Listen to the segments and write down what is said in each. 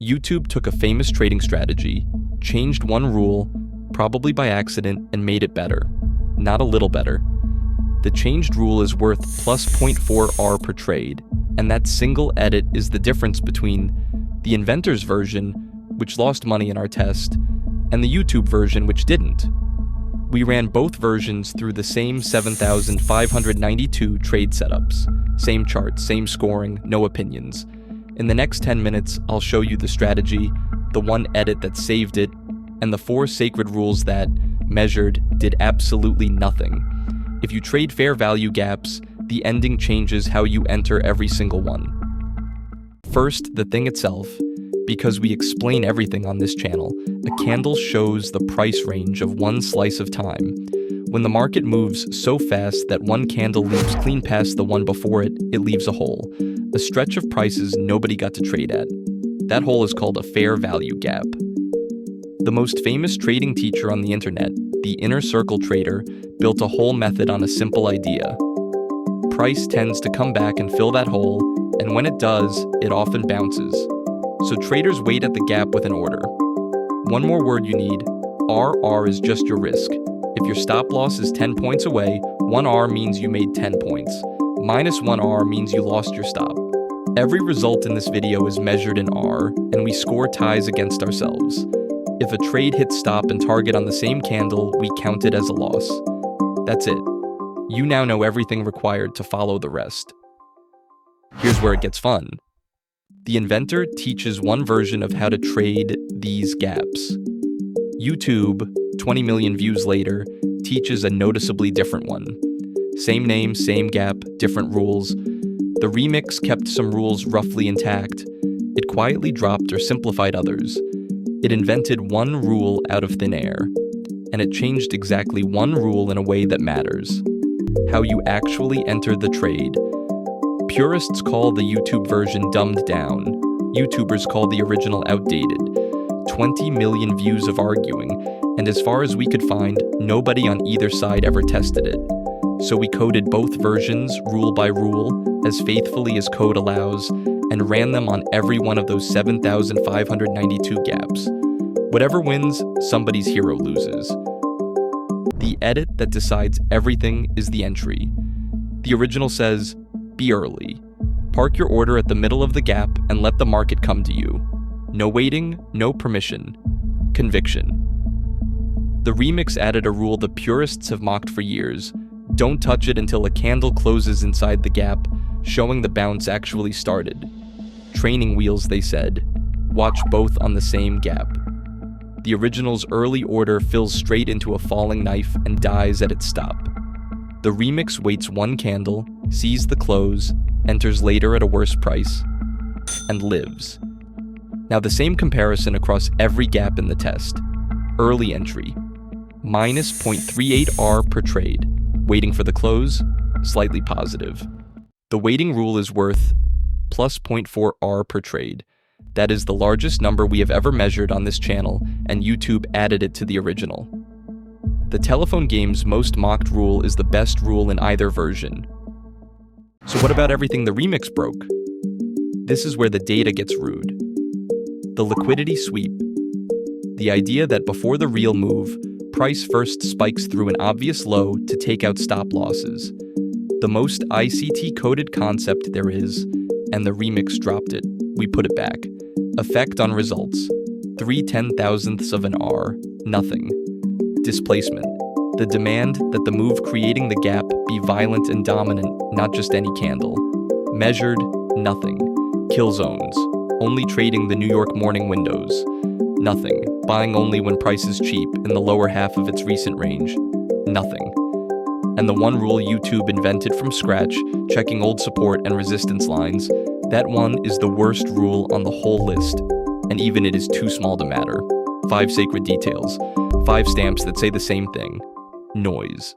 YouTube took a famous trading strategy, changed one rule, probably by accident, and made it better. Not a little better. The changed rule is worth plus 0.4 R per trade, and that single edit is the difference between the inventor's version, which lost money in our test, and the YouTube version, which didn't. We ran both versions through the same 7,592 trade setups. Same charts, same scoring, no opinions. In the next 10 minutes, I'll show you the strategy, the one edit that saved it, and the 4 sacred rules that, measured, did absolutely nothing. If you trade fair value gaps, the ending changes how you enter every single one. First, the thing itself. Because we explain everything on this channel, a candle shows the price range of one slice of time. When the market moves so fast that one candle leaps clean past the one before it, it leaves a hole. A stretch of prices nobody got to trade at. That hole is called a fair value gap. The most famous trading teacher on the internet, the inner circle trader, built a whole method on a simple idea. Price tends to come back and fill that hole, and when it does, it often bounces. So traders wait at the gap with an order. One more word you need, RR is just your risk. If your stop loss is 10 points away, 1 R means you made 10 points. Minus 1 R means you lost your stop. Every result in this video is measured in R, and we score ties against ourselves. If a trade hits stop and target on the same candle, we count it as a loss. That's it. You now know everything required to follow the rest. Here's where it gets fun. The inventor teaches one version of how to trade these gaps. YouTube, 20 million views later, teaches a noticeably different one. Same name, same gap, different rules. The remix kept some rules roughly intact. It quietly dropped or simplified others. It invented one rule out of thin air. And it changed exactly one rule in a way that matters. How you actually enter the trade. Purists call the YouTube version dumbed down. YouTubers call the original outdated. 20 million views of arguing, and as far as we could find, nobody on either side ever tested it. So we coded both versions, rule by rule, as faithfully as code allows, and ran them on every one of those 7,592 gaps. Whatever wins, somebody's hero loses. The edit that decides everything is the entry. The original says, be early. Park your order at the middle of the gap and let the market come to you. No waiting, no permission. Conviction. The remix added a rule the purists have mocked for years. Don't touch it until a candle closes inside the gap, showing the bounce actually started. Training wheels, they said. Watch both on the same gap. The original's early order fills straight into a falling knife and dies at its stop. The remix waits one candle, sees the close, enters later at a worse price, and lives. Now the same comparison across every gap in the test. Early entry, minus 0.38 R per trade. Waiting for the close, slightly positive. The waiting rule is worth plus 0.4 R per trade. That is the largest number we have ever measured on this channel, and YouTube added it to the original. The telephone game's most mocked rule is the best rule in either version. So what about everything the remix broke? This is where the data gets rude. The liquidity sweep. The idea that before the real move, price first spikes through an obvious low to take out stop losses. The most ICT coded concept there is, and the remix dropped it. We put it back. Effect on results. 3/10,000ths of an R. Nothing. Displacement. The demand that the move creating the gap be violent and dominant, not just any candle. Measured, nothing. Kill zones. Only trading the New York morning windows. Nothing. Buying only when price is cheap in the lower half of its recent range. Nothing. And the one rule YouTube invented from scratch, checking old support and resistance lines, that one is the worst rule on the whole list. And even it is too small to matter. 5 sacred details. 5 stamps that say the same thing. Noise.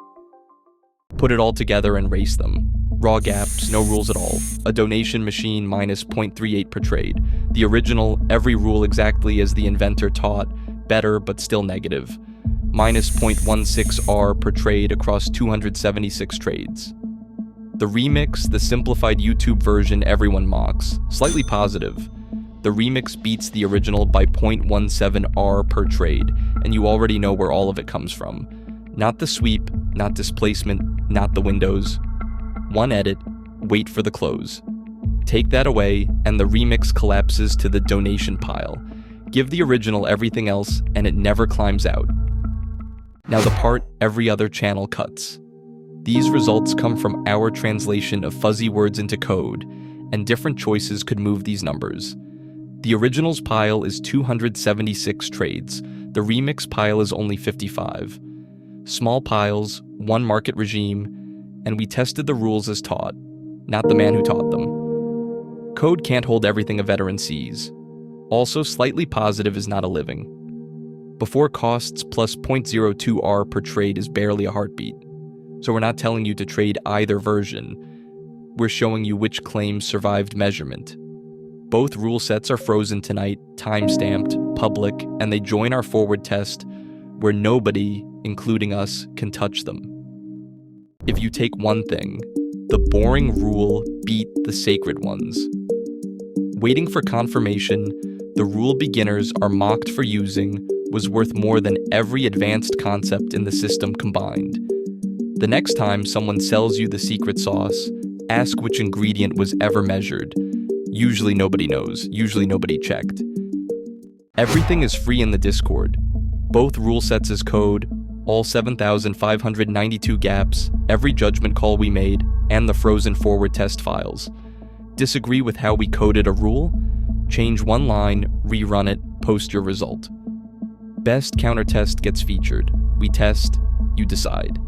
Put it all together and race them. Raw gaps, no rules at all. A donation machine minus 0.38 per trade. The original, every rule exactly as the inventor taught, better but still negative. Minus 0.16 R per trade across 276 trades. The remix, the simplified YouTube version everyone mocks, slightly positive. The remix beats the original by 0.17 R per trade, and you already know where all of it comes from. Not the sweep, not displacement, not the windows. One edit, wait for the close. Take that away, and the remix collapses to the donation pile. Give the original everything else, and it never climbs out. Now the part every other channel cuts. These results come from our translation of fuzzy words into code, and different choices could move these numbers. The original's pile is 276 trades. The remix pile is only 55. Small piles, one market regime, and we tested the rules as taught, not the man who taught them. Code can't hold everything a veteran sees. Also, slightly positive is not a living. Before costs plus 0.02 R per trade is barely a heartbeat. So we're not telling you to trade either version. We're showing you which claims survived measurement. Both rule sets are frozen tonight, time-stamped, public, and they join our forward test where nobody, including us, can touch them. If you take one thing, the boring rule beat the sacred ones. Waiting for confirmation, the rule beginners are mocked for using was worth more than every advanced concept in the system combined. The next time someone sells you the secret sauce, ask which ingredient was ever measured. Usually nobody knows, usually nobody checked. Everything is free in the Discord. Both rule sets as code, all 7,592 gaps, every judgment call we made, and the frozen forward test files. Disagree with how we coded a rule? Change one line, rerun it, post your result. Best counter test gets featured. We test, you decide.